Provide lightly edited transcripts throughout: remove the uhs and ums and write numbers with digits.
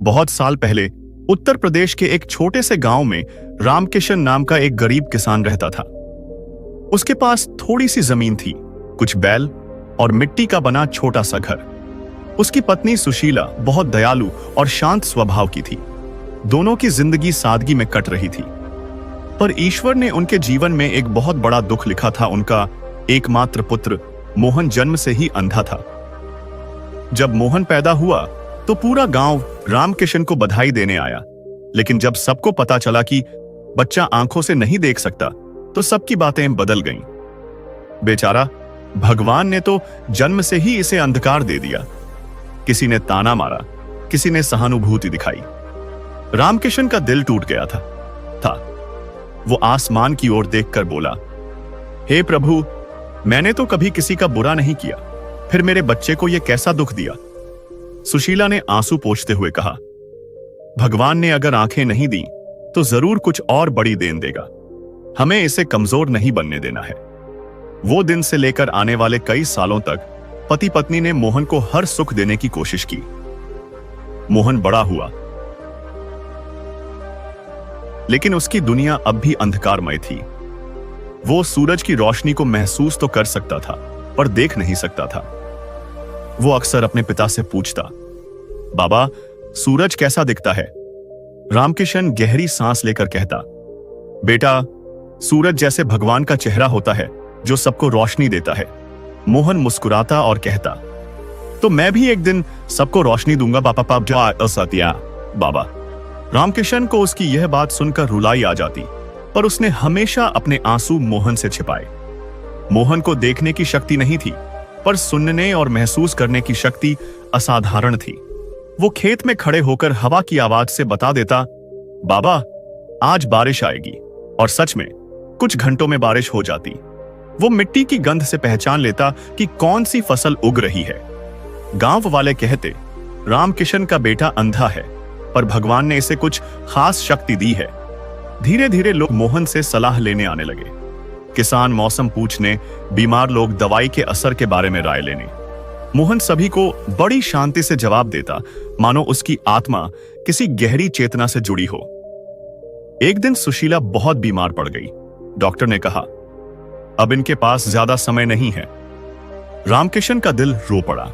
बहुत साल पहले उत्तर प्रदेश के एक छोटे से गांव में रामकिशन नाम का एक गरीब किसान रहता था। उसके पास थोड़ी सी जमीन थी, कुछ बैल और मिट्टी का बना छोटा सा घर। उसकी पत्नी सुशीला बहुत दयालु और शांत स्वभाव की थी। दोनों की जिंदगी सादगी में कट रही थी, पर ईश्वर ने उनके जीवन में एक बहुत बड़ा दुख लिखा था। उनका एकमात्र पुत्र मोहन जन्म से ही अंधा था। जब मोहन पैदा हुआ तो पूरा गांव रामकिशन को बधाई देने आया, लेकिन जब सबको पता चला कि बच्चा आंखों से नहीं देख सकता तो सबकी बातें बदल गईं। बेचारा, भगवान ने तो जन्म से ही इसे अंधकार दे दिया। किसी ने ताना मारा, किसी ने सहानुभूति दिखाई। रामकिशन का दिल टूट गया था। वो आसमान की ओर देखकर बोला, हे प्रभु, मैंने तो कभी किसी का बुरा नहीं किया, फिर मेरे बच्चे को यह कैसा दुख दिया। सुशीला ने आंसू पोंछते हुए कहा, भगवान ने अगर आंखें नहीं दी तो जरूर कुछ और बड़ी देन देगा। हमें इसे कमजोर नहीं बनने देना है। वो दिन से लेकर आने वाले कई सालों तक पति पत्नी ने मोहन को हर सुख देने की कोशिश की। मोहन बड़ा हुआ, लेकिन उसकी दुनिया अब भी अंधकारमय थी। वो सूरज की रोशनी को महसूस तो कर सकता था, पर देख नहीं सकता था। वो अक्सर अपने पिता से पूछता, बाबा, सूरज कैसा दिखता है? रामकिशन गहरी सांस लेकर कहता, बेटा, सूरज जैसे भगवान का चेहरा होता है जो सबको रोशनी देता है। मोहन मुस्कुराता और कहता, तो मैं भी एक दिन सबको रोशनी दूंगा बाबा। रामकिशन को उसकी यह बात सुनकर रुलाई आ जाती, पर उसने हमेशा अपने आंसू मोहन से छिपाए। मोहन को देखने की शक्ति नहीं थी, पर सुनने और महसूस करने की शक्ति असाधारण थी। वो खेत में खड़े होकर हवा की आवाज से बता देता, बाबा, आज बारिश आएगी, और सच में कुछ घंटों में बारिश हो जाती। वो मिट्टी की गंध से पहचान लेता कि कौन सी फसल उग रही है। गांव वाले कहते, रामकिशन का बेटा अंधा है, पर भगवान ने इसे कुछ खास शक्ति दी है। धीरे धीरे लोग मोहन से सलाह लेने आने लगे। किसान मौसम पूछने, बीमार लोग दवाई के असर के बारे में राय लेने। मोहन सभी को बड़ी शांति से जवाब देता, मानो उसकी आत्मा किसी गहरी चेतना से जुड़ी हो। एक दिन सुशीला बहुत बीमार पड़ गई। डॉक्टर ने कहा, अब इनके पास ज्यादा समय नहीं है। रामकिशन का दिल रो पड़ा।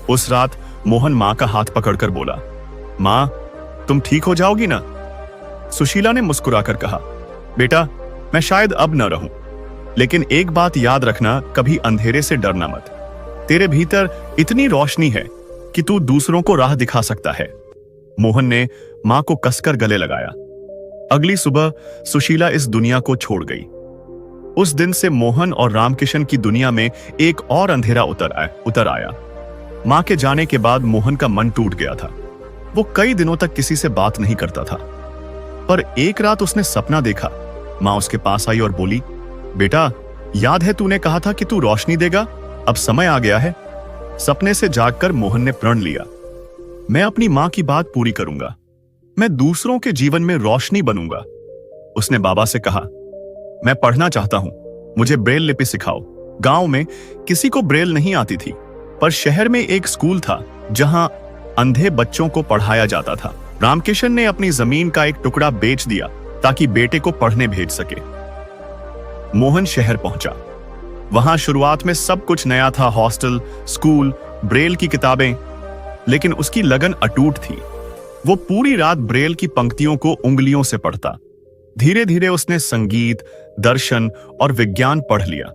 उस रात मोहन मां का हाथ पकड़कर बोला, मां, तुम ठीक हो जाओगी ना? सुशीला ने मुस्कुराकर कहा, बेटा, मैं शायद अब न रहूं, लेकिन एक बात याद रखना, कभी अंधेरे से डरना मत। तेरे भीतर इतनी रोशनी है कि तू दूसरों को राह दिखा सकता है। मोहन ने मां को कसकर गले लगाया। अगली सुबह सुशीला इस दुनिया को छोड़ गई। उस दिन से मोहन और रामकिशन की दुनिया में एक और अंधेरा उतर आया। मां के जाने के बाद मोहन का मन टूट गया था। वो कई दिनों तक किसी से बात नहीं करता था, पर एक रात उसने सपना देखा। मां उसके पास आई और बोली, बेटा, याद है तूने कहा था कि तू रोशनी देगा? अब समय आ गया है। सपने से जागकर मोहन ने प्रण लिया, मैं अपनी मां की बात पूरी करूंगा। मैं दूसरों के जीवन में रोशनी बनूंगा। उसने बाबा से कहा, मैं पढ़ना चाहता हूं, मुझे ब्रेल लिपि सिखाओ। गांव में किसी को ब्रेल नहीं आती थी, पर शहर में एक स्कूल था जहां अंधे बच्चों को पढ़ाया जाता था। रामकिशन ने अपनी जमीन का एक टुकड़ा बेच दिया ताकि बेटे को पढ़ने भेज सके। मोहन शहर पहुंचा। वहां शुरुआत में सब कुछ नया था, हॉस्टल, स्कूल, ब्रेल की किताबें, लेकिन उसकी लगन अटूट थी। वो पूरी रात ब्रेल की पंक्तियों को उंगलियों से पढ़ता। धीरे धीरे उसने संगीत, दर्शन और विज्ञान पढ़ लिया।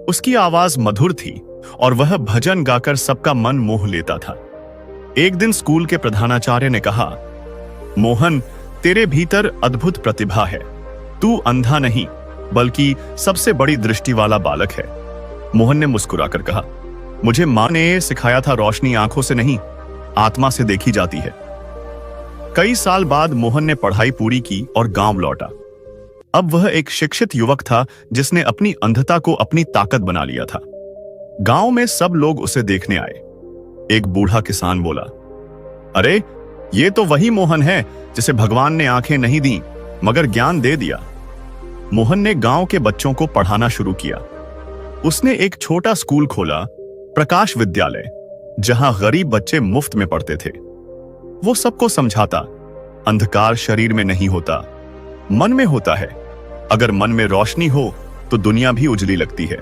उसकी आवाज मधुर थी और वह भजन गाकर सबका मन मोह लेता था। एक दिन स्कूल के प्रधानाचार्य ने कहा, मोहन, तेरे भीतर अद्भुत प्रतिभा है। तू अंधा नहीं, बल्कि सबसे बड़ी दृष्टि वाला बालक है। मोहन ने मुस्कुराकर कहा, मुझे मां ने सिखाया था, रोशनी आंखों से नहीं, आत्मा से देखी जाती है। कई साल बाद मोहन ने पढ़ाई पूरी की और गांव लौटा। अब वह एक शिक्षित युवक था जिसने अपनी अंधता को अपनी ताकत बना लिया था। गांव में सब लोग उसे देखने आए। एक बूढ़ा किसान बोला, अरे, ये तो वही मोहन है जिसे भगवान ने आंखें नहीं दी मगर ज्ञान दे दिया। मोहन ने गांव के बच्चों को पढ़ाना शुरू किया। उसने एक छोटा स्कूल खोला, प्रकाश विद्यालय, जहां गरीब बच्चे मुफ्त में पढ़ते थे। वो सबको समझाता, अंधकार शरीर में नहीं होता, मन में होता है। अगर मन में रोशनी हो तो दुनिया भी उजली लगती है।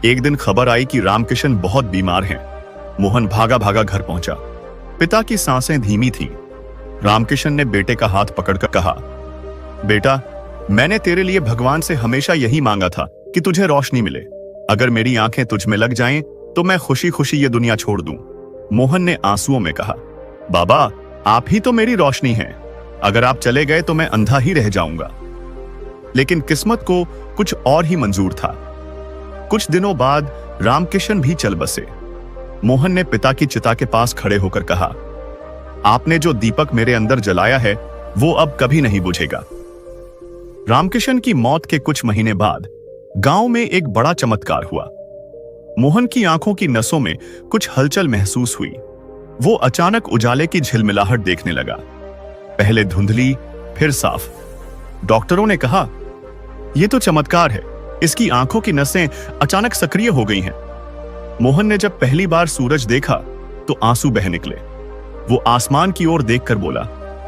एक दिन खबर आई कि रामकिशन बहुत बीमार हैं। मोहन भागा भागा घर पहुंचा। पिता की सांसें धीमी थीं। रामकिशन ने बेटे का हाथ पकड़कर कहा, बेटा, मैंने तेरे लिए भगवान से हमेशा यही मांगा था कि तुझे रोशनी मिले। अगर मेरी आंखें तुझ में लग जाएं तो मैं खुशी खुशी ये दुनिया छोड़ दूं। मोहन ने आंसुओं में कहा, बाबा, आप ही तो मेरी रोशनी हैं। अगर आप चले गए तो मैं अंधा ही रह जाऊंगा। लेकिन किस्मत को कुछ और ही मंजूर था। कुछ दिनों बाद रामकिशन भी चल बसे। मोहन ने पिता की चिता के पास खड़े होकर कहा, आपने जो दीपक मेरे अंदर जलाया है वो अब कभी नहीं बुझेगा। रामकिशन की मौत के कुछ महीने बाद गांव में एक बड़ा चमत्कार हुआ। मोहन की आंखों की नसों में कुछ हलचल महसूस हुई। वो अचानक उजाले की झिलमिलाहट देखने लगा, पहले धुंधली फिर साफ। डॉक्टरों ने कहा, यह तो चमत्कार है, इसकी आंखों की नसें अचानक सक्रिय हो गई हैं। मोहन ने जब पहली बार सूरज देखा तो आंसू बह निकले। वो आसमान की ओर देखकर बोला,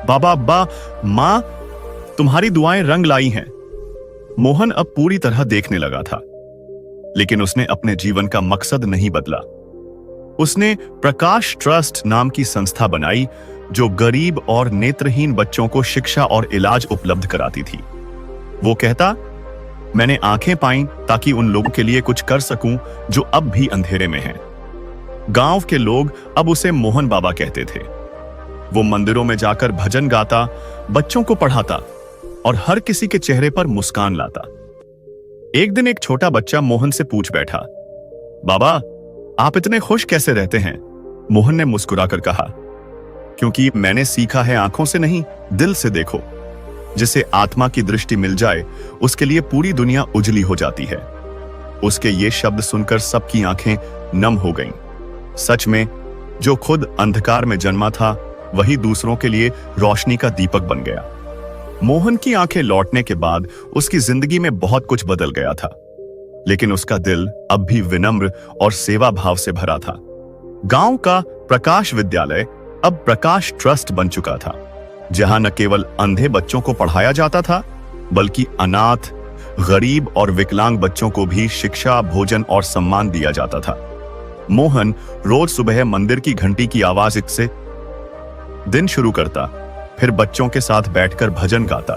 बाबा, अब्बा, मां, तुम्हारी दुआएं रंग लाई हैं। मोहन अब पूरी तरह देखने लगा था, लेकिन उसने अपने जीवन का मकसद नहीं बदला। उसने प्रकाश ट्रस्ट नाम की संस्था बनाई जो गरीब और नेत्रहीन बच्चों को शिक्षा और इलाज उपलब्ध कराती थी। वो कहता, मैंने आंखें पाई ताकि उन लोगों के लिए कुछ कर सकूं जो अब भी अंधेरे में हैं। गांव के लोग अब उसे मोहन बाबा कहते थे। वो मंदिरों में जाकर भजन गाता, बच्चों को पढ़ाता और हर किसी के चेहरे पर मुस्कान लाता। एक दिन एक छोटा बच्चा मोहन से पूछ बैठा, बाबा, आप इतने खुश कैसे रहते हैं? मोहन ने मुस्कुराकर कहा, क्योंकि मैंने सीखा है आंखों से नहीं, दिल से देखो। जिसे आत्मा की दृष्टि मिल जाए उसके लिए पूरी दुनिया उजली हो जाती है। उसके ये शब्द सुनकर सबकी आंखें नम हो गईं। सच में जो खुद अंधकार में जन्मा था वही दूसरों के लिए रोशनी का दीपक बन गया। मोहन की आंखें लौटने के बाद उसकी जिंदगी में बहुत कुछ बदल गया था, लेकिन उसका दिल अब भी विनम्र और सेवा भाव से भरा था। गांव का प्रकाश विद्यालय अब प्रकाश ट्रस्ट बन चुका था, जहां न केवल अंधे बच्चों को पढ़ाया जाता था, बल्कि अनाथ, गरीब और विकलांग बच्चों को भी शिक्षा, भोजन और सम्मान दिया जाता था। मोहन रोज सुबह मंदिर की घंटी की आवाज से दिन शुरू करता, फिर बच्चों के साथ बैठकर भजन गाता।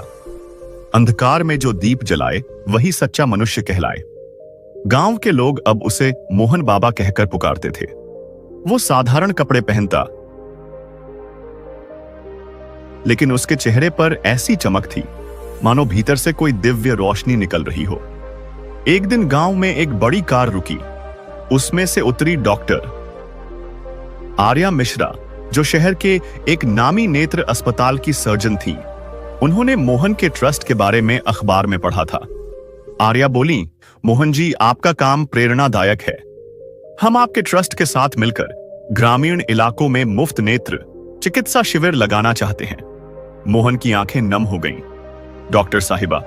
अंधकार में जो दीप जलाए वही सच्चा मनुष्य कहलाए। गांव के लोग अब उसे मोहन बाबा कहकर पुकारते थे। वो साधारण कपड़े पहनता, लेकिन उसके चेहरे पर ऐसी चमक थी मानो भीतर से कोई दिव्य रोशनी निकल रही हो। एक दिन गांव में एक बड़ी कार रुकी। उसमें से उतरी डॉक्टर आर्या मिश्रा, जो शहर के एक नामी नेत्र अस्पताल की सर्जन थी। उन्होंने मोहन के ट्रस्ट के बारे में अखबार में पढ़ा था। आर्या बोली, मोहन जी, आपका काम प्रेरणादायक है। हम आपके ट्रस्ट के साथ मिलकर ग्रामीण इलाकों में मुफ्त नेत्र चिकित्सा शिविर लगाना चाहते हैं। मोहन की आंखें नम हो गईं। डॉक्टर साहिबा,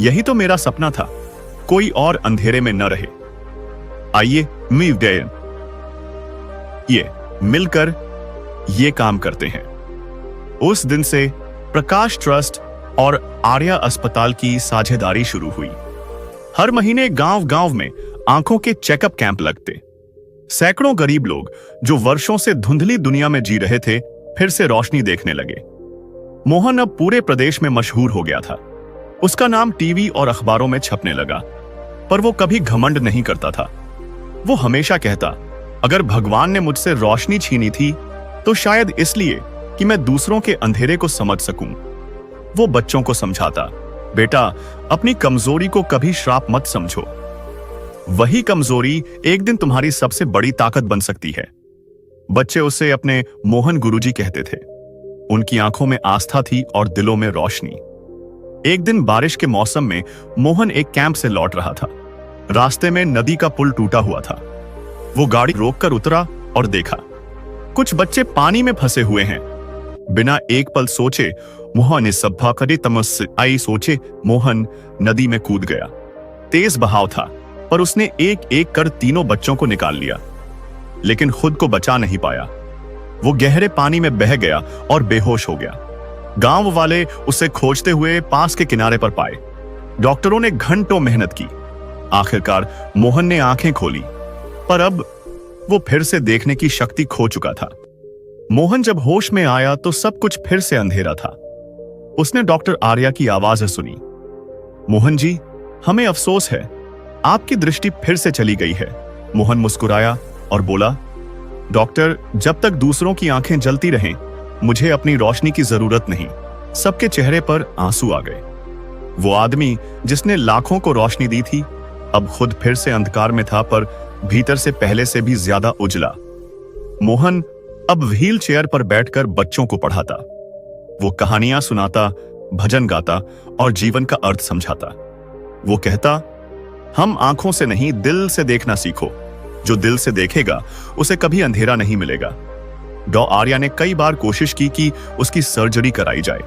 यही तो मेरा सपना था, कोई और अंधेरे में न रहे। आइए ये मिलकर ये काम करते हैं। उस दिन से प्रकाश ट्रस्ट और आर्या अस्पताल की साझेदारी शुरू हुई। हर महीने गांव-गांव में आंखों के चेकअप कैंप लगते। सैकड़ों गरीब लोग जो वर्षों से धुंधली दुनिया में जी रहे थे, फिर से रोशनी देखने लगे। मोहन अब पूरे प्रदेश में मशहूर हो गया था। उसका नाम टीवी और अखबारों में छपने लगा, पर वो कभी घमंड नहीं करता था। वो हमेशा कहता, अगर भगवान ने मुझसे रोशनी छीनी थी तो शायद इसलिए कि मैं दूसरों के अंधेरे को समझ सकूं। वो बच्चों को समझाता, बेटा, अपनी कमजोरी को कभी श्राप मत समझो। वही कमजोरी एक दिन तुम्हारी सबसे बड़ी ताकत बन सकती है। बच्चे उसे अपने मोहन गुरुजी कहते थे। उनकी आंखों में आस्था थी और दिलों में रोशनी। एक दिन बारिश के मौसम में मोहन एक कैंप से लौट रहा था। रास्ते में नदी का पुल टूटा हुआ था। वो गाड़ी रोककर उतरा और देखा, कुछ बच्चे पानी में फंसे हुए हैं। बिना एक पल सोचे मोहन इस सभा करी तमस आई सोचे मोहन नदी में कूद गया। तेज बहाव था, पर उसने एक एक कर तीनों बच्चों को निकाल लिया, लेकिन खुद को बचा नहीं पाया। वो गहरे पानी में बह गया और बेहोश हो गया। गांव वाले उसे खोजते हुए पास के किनारे पर पाए। डॉक्टरों ने घंटों मेहनत की। आखिरकार मोहन ने आंखें खोली, पर अब वो फिर से देखने की शक्ति खो चुका था। मोहन जब होश में आया तो सब कुछ फिर से अंधेरा था। उसने डॉक्टर आर्या की आवाज सुनी। मोहन जी, हमें अफसोस है, आपकी दृष्टि फिर से चली गई है। मोहन मुस्कुराया और बोला, डॉक्टर, जब तक दूसरों की आंखें जलती रहें, मुझे अपनी रोशनी की जरूरत नहीं। सबके चेहरे पर आंसू आ गए। वो आदमी जिसने लाखों को रोशनी दी थी, अब खुद फिर से अंधकार में था, पर भीतर से पहले से भी ज्यादा उजला। मोहन अब व्हील चेयर पर बैठकर बच्चों को पढ़ाता। वो कहानियां सुनाता, भजन गाता और जीवन का अर्थ समझाता। वो कहता, हम आंखों से नहीं, दिल से देखना सीखो। जो दिल से देखेगा उसे कभी अंधेरा नहीं मिलेगा। डॉ आर्या ने कई बार कोशिश की कि उसकी सर्जरी कराई जाए,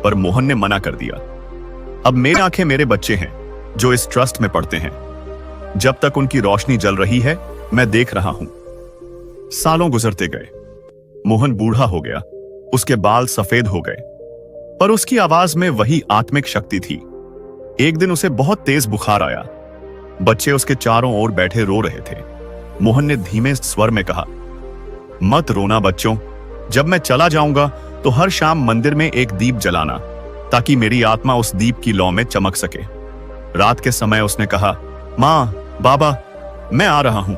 पर मोहन ने मना कर दिया। अब मेरी आंखें मेरे बच्चे हैं जो इस ट्रस्ट में पढ़ते हैं। जब तक उनकी रोशनी जल रही है, मैं देख रहा हूं। सालों गुजरते गए। मोहन बूढ़ा हो गया, उसके बाल सफेद हो गए, पर उसकी आवाज में वही आत्मिक शक्ति थी। एक दिन उसे बहुत तेज बुखार आया। बच्चे उसके चारों ओर बैठे रो रहे थे। मोहन ने धीमे स्वर में कहा, मत रोना बच्चों, जब मैं चला जाऊंगा तो हर शाम मंदिर में एक दीप जलाना, ताकि मेरी आत्मा उस दीप की लौ में चमक सके। रात के समय उसने कहा, मां, बाबा, मैं आ रहा हूं।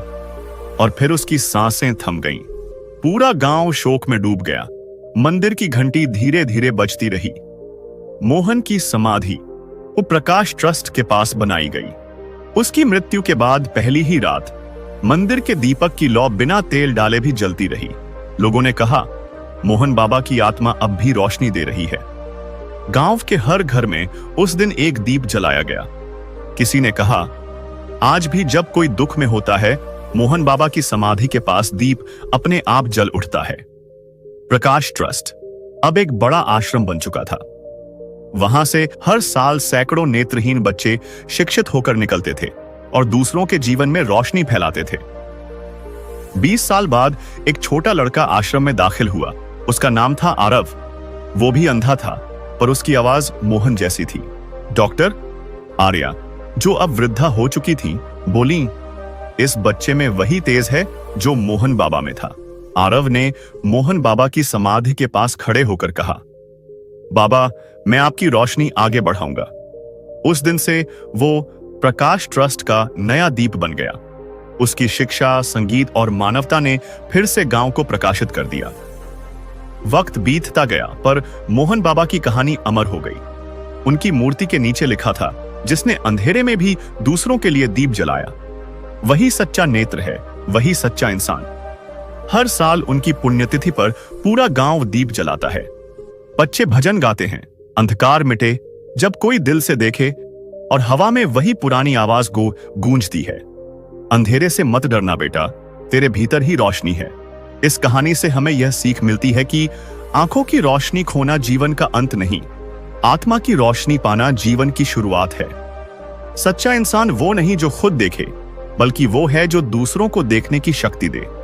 और फिर उसकी सांसें थम गईं। पूरा गांव शोक में डूब गया। मंदिर की घंटी धीरे धीरे बजती रही। मोहन की समाधि वो प्रकाश ट्रस्ट के पास बनाई गई। उसकी मृत्यु के बाद पहली ही रात मंदिर के दीपक की लौ बिना तेल डाले भी जलती रही। लोगों ने कहा, मोहन बाबा की आत्मा अब भी रोशनी दे रही है। गांव के हर घर में उस दिन एक दीप जलाया गया। किसी ने कहा, आज भी जब कोई दुख में होता है, मोहन बाबा की समाधि के पास दीप अपने आप जल उठता है। प्रकाश ट्रस्ट अब एक बड़ा आश्रम बन चुका था। वहां से हर साल सैकड़ों नेत्रहीन बच्चे शिक्षित होकर निकलते थे और दूसरों के जीवन में रोशनी फैलाते थे। 20 साल बाद एक छोटा लड़का आश्रम में दाखिल हुआ। उसका नाम था आरव। वो भी अंधा था, पर उसकी आवाज मोहन जैसी थी। डॉक्टर आर्या, जो अब वृद्धा हो चुकी थी, बोली, इस बच्चे में वही तेज है जो मोहन बाबा में था। आरव ने मोहन बाबा की समाधि के पास खड़े होकर कहा, बाबा, मैं आपकी रोशनी आगे बढ़ाऊंगा। उस दिन से वो प्रकाश ट्रस्ट का नया दीप बन गया। उसकी शिक्षा, संगीत और मानवता ने फिर से गांव को प्रकाशित कर दिया। वक्त बीतता गया, पर मोहन बाबा की कहानी अमर हो गई। उनकी मूर्ति के नीचे लिखा था, जिसने अंधेरे में भी दूसरों के लिए दीप जलाया, वही सच्चा नेत्र है, वही सच्चा इंसान। हर साल उनकी पुण्यतिथि पर पूरा गांव दीप जलाता है। बच्चे भजन गाते हैं, अंधकार मिटे जब कोई दिल से देखे, और हवा में वही पुरानी आवाज गूंजती है, अंधेरे से मत डरना बेटा, तेरे भीतर ही रोशनी है। इस कहानी से हमें यह सीख मिलती है कि आंखों की रोशनी खोना जीवन का अंत नहीं, आत्मा की रोशनी पाना जीवन की शुरुआत है। सच्चा इंसान वो नहीं जो खुद देखे, बल्कि वो है जो दूसरों को देखने की शक्ति दे।